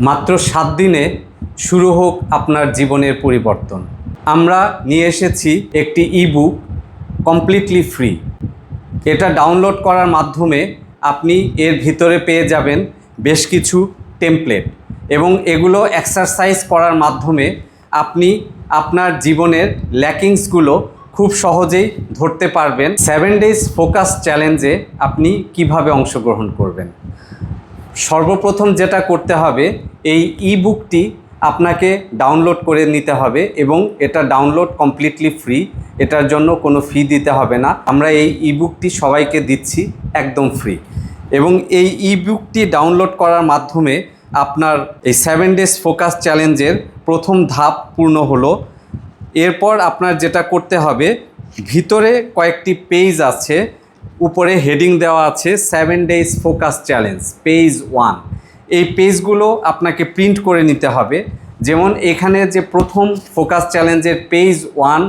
মাত্র 7 দিনে শুরু হোক আপনার জীবনের পরিবর্তন। আমরা নিয়ে এসেছি একটি ইবুক কমপ্লিটলি ফ্রি। এটা ডাউনলোড করার মাধ্যমে আপনি এর ভিতরে পেয়ে যাবেন বেশ কিছু টেমপ্লেট এবং এগুলো এক্সারসাইজ করার মাধ্যমে আপনি আপনার জীবনের ল্যাকিংসগুলো খুব সহজেই ধরতে পারবেন। 7 ডেজ ফোকাস চ্যালেঞ্জে আপনি কিভাবে অংশগ্রহণ করবেন। সর্বপ্রথম যেটা করতে হবে, এই ইবুকটি আপনাকে ডাউনলোড করে নিতে হবে এবং এটা ডাউনলোড কমপ্লিটলি ফ্রি। এটার জন্য কোনো ফি দিতে হবে না। আমরা এই ইবুকটি সবাইকে দিচ্ছি একদম ফ্রি এবং এই ইবুকটি ডাউনলোড করার মাধ্যমে আপনার এই 7 ডেজ ফোকাস চ্যালেঞ্জের প্রথম ধাপ পূর্ণ হলো। এরপর আপনার যেটা করতে হবে, ভিতরে কয়েকটি পেজ আছে, উপরে হেডিং দেওয়া আছে 7 ডেজ ফোকাস চ্যালেঞ্জ পেজ 1। এই পেজগুলো আপনাকে প্রিন্ট করে নিতে হবে। যেমন এখানে যে প্রথম ফোকাস চ্যালেঞ্জের পেজ 1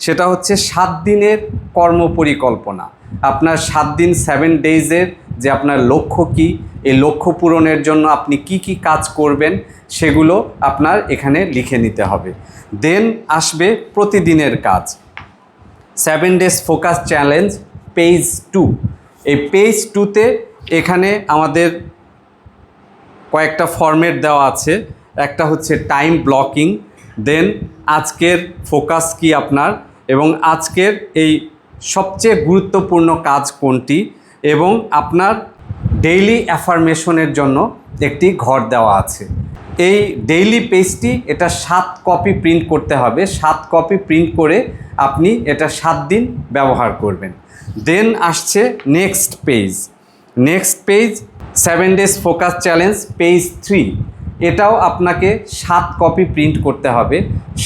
সেটা হচ্ছে 7 দিনের কর্মপরিকল্পনা। আপনার 7 দিন 7 ডেজের যে আপনার লক্ষ্য কী, এই লক্ষ্য পূরণের জন্য আপনি কি কি কাজ করবেন সেগুলো আপনার এখানে লিখে নিতে হবে। দেন আসবে প্রতিদিনের কাজ 7 ডেজ ফোকাস চ্যালেঞ্জ পেজ 2। এই পেজ 2তে এখানে আমাদের কয়েকটা ফরম্যাট দেওয়া আছে। একটা হচ্ছে টাইম ব্লকিং, দেন আজকের ফোকাস কি আপনার, এবং আজকের এই সবচেয়ে গুরুত্বপূর্ণ কাজ কোনটি, এবং আপনার ডেইলি অ্যাফার্মেশনের জন্য একটি ঘর দেওয়া আছে। এই ডেইলি পেজটি এটা 7 কপি প্রিন্ট করতে হবে। 7 কপি প্রিন্ট করে আপনি এটা 7 দিন ব্যবহার করবেন। দেন আসছে next page 7 days focus challenge page 3। এটাও আপনাকে 7 কপি প্রিন্ট করতে হবে।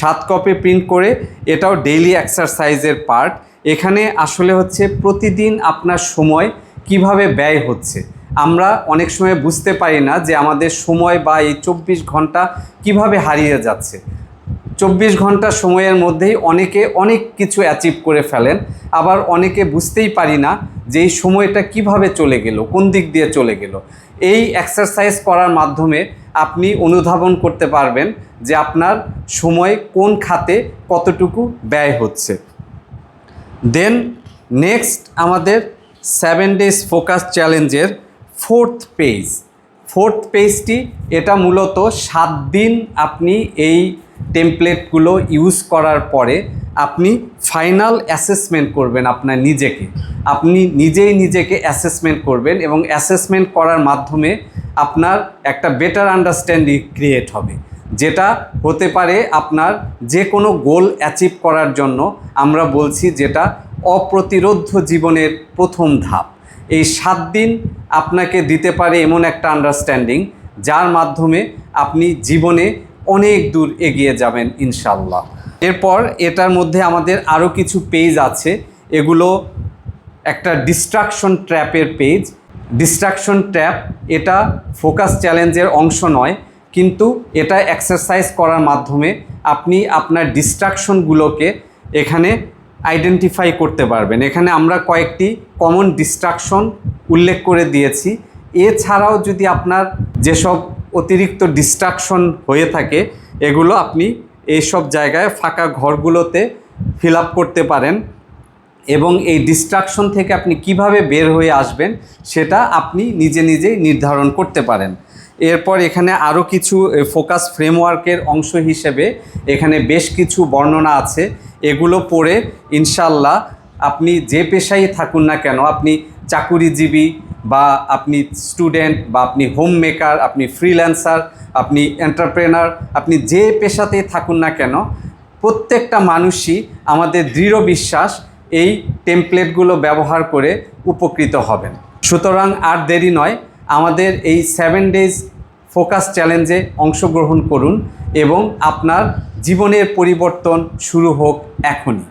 7 কপি প্রিন্ট করে এটাও ডেইলি এক্সারসাইজের পার্ট। এখানে আসলে হচ্ছে প্রতিদিন আপনার সময় কিভাবে ব্যয় হচ্ছে। আমরা অনেক সময় বুঝতে পারি না যে আমাদের সময় বা এই 24 ঘন্টা কিভাবে হারিয়ে যাচ্ছে। 24 ঘন্টা সময়ের মধ্যেই অনেকে অনেক কিছু অ্যাচিভ করে ফেলেন, আবার অনেকে বুঝতেই পারি না যে এই সময়টা কিভাবে চলে গেল, কোন দিক দিয়ে চলে গেল। এই এক্সারসাইজ করার মাধ্যমে আপনি অনুধাবন করতে পারবেন যে আপনার সময় কোন খাতে কতটুকু ব্যয় হচ্ছে। দেন নেক্সট আমাদের 7 ডেজ ফোকাস চ্যালেঞ্জের 4th পেজটি এটা মূলত 7 দিন আপনি এই টেমপ্লেটগুলো ইউজ করার পরে আপনি ফাইনাল অ্যাসেসমেন্ট করবেন আপনার নিজেকে। আপনি নিজেকে অ্যাসেসমেন্ট করবেন এবং অ্যাসেসমেন্ট করার মাধ্যমে আপনার একটা বেটার আন্ডারস্ট্যান্ডিং ক্রিয়েট হবে, যেটা হতে পারে আপনার যে কোনো গোল অ্যাচিভ করার জন্য আমরা বলছি যেটা অপ্রতিরোধ্য জীবনের প্রথম ধাপ। এই 7 দিন আপনাকে দিতে পারে এমন একটা আন্ডারস্ট্যান্ডিং যার মাধ্যমে আপনি জীবনে অনেক দূর এগিয়ে যাবেন ইনশাল্লাহ। এরপর এটার মধ্যে আমাদের আরও কিছু পেজ আছে। এগুলো একটা ডিস্ট্রাকশন ট্র্যাপের পেজ। ডিস্ট্রাকশন ট্র্যাপ এটা ফোকাস চ্যালেঞ্জের অংশ নয়, কিন্তু এটা এক্সারসাইজ করার মাধ্যমে আপনি আপনার ডিস্ট্রাকশনগুলোকে এখানে আইডেন্টিফাই করতে পারবেন। এখানে আমরা কয়েকটি কমন ডিস্ট্রাকশন উল্লেখ করে দিয়েছি। এছাড়াও যদি আপনার যেসব অতিরিক্ত ডিস্ট্রাকশন হয়ে থাকে এগুলো আপনি এইসব জায়গায় ফাঁকা ঘরগুলোতে ফিল আপ করতে পারেন এবং এই ডিস্ট্রাকশন থেকে আপনি কিভাবে বের হয়ে আসবেন সেটা আপনি নিজেই নির্ধারণ করতে পারেন। এরপর এখানে আরও কিছু ফোকাস ফ্রেমওয়ার্কের অংশ হিসেবে এখানে বেশ কিছু বর্ণনা আছে। এগুলো পড়ে ইনশাল্লাহ আপনি যে পেশায় থাকুন না কেন, আপনি চাকুরিজীবী বা আপনি স্টুডেন্ট বা আপনি হোম মেকার, আপনি ফ্রিল্যান্সার, আপনি এন্টারপ্রেনার, আপনি যে পেশাতেই থাকুন না কেন, প্রত্যেকটা মানুষই আমাদের দৃঢ় বিশ্বাস এই টেমপ্লেটগুলো ব্যবহার করে উপকৃত হবেন। সুতরাং আর দেরি নয়, আমাদের এই 7 ডেজ ফোকাস চ্যালেঞ্জে অংশগ্রহণ করুন এবং আপনার জীবনের পরিবর্তন শুরু হোক এখনই।